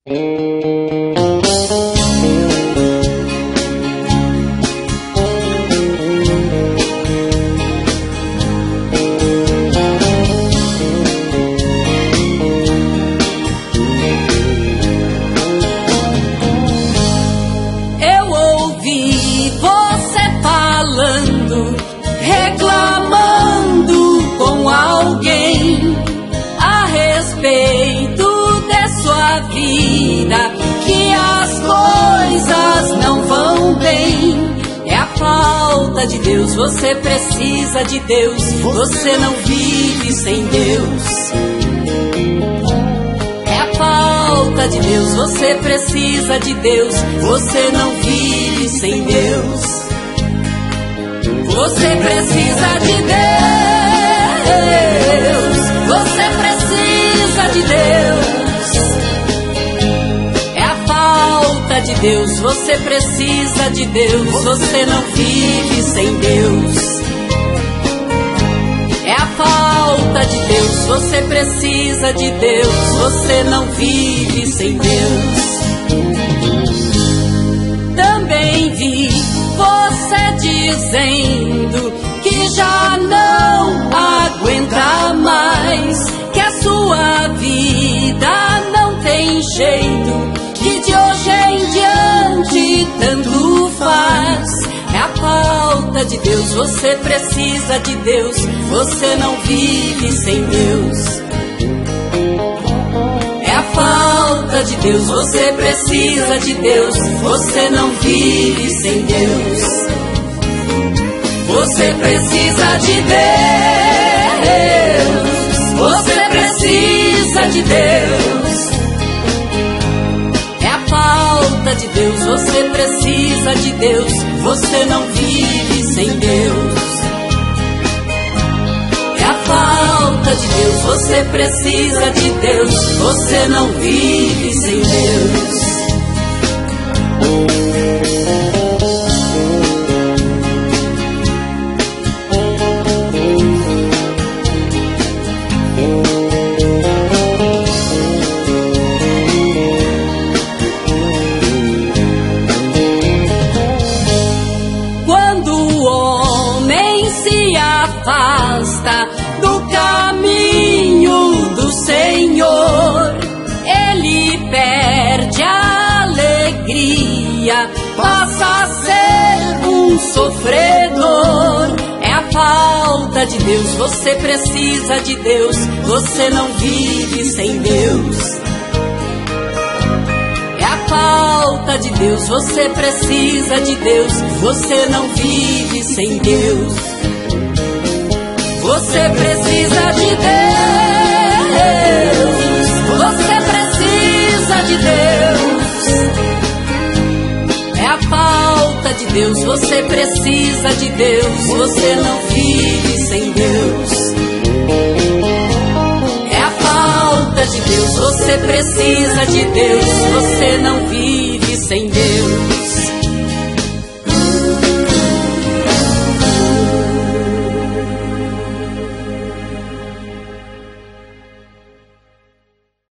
Eu ouvi você falando, reclamando com alguém a respeito de sua vida, que as coisas não vão bem. É a falta de Deus, você precisa de Deus, você não vive sem Deus. É a falta de Deus, você precisa de Deus, você não vive sem Deus. Você precisa de Deus, você precisa de Deus. É a falta de Deus, você precisa de Deus, você não vive sem Deus. É a falta de Deus, você precisa de Deus, você não vive sem Deus. Também vi você dizendo que já não aguenta mais, que a sua vida não tem jeito, que de hoje em diante tanto faz. É a falta de Deus, você precisa de Deus, você não vive sem Deus. É a falta de Deus, você precisa de Deus, você não vive sem Deus. Você precisa de Deus, você precisa de Deus. É a falta de Deus, você precisa de Deus, você não vive sem Deus. É a falta de Deus, você precisa de Deus, você não vive sem Deus. Afasta do caminho do Senhor, ele perde a alegria, passa a ser um sofredor. É a falta de Deus, você precisa de Deus, você não vive sem Deus. É a falta de Deus, você precisa de Deus, você não vive sem Deus. Você precisa de Deus, você precisa de Deus. É a falta de Deus, você precisa de Deus, você não vive sem Deus. É a falta de Deus, você precisa de Deus, você não vive sem Deus.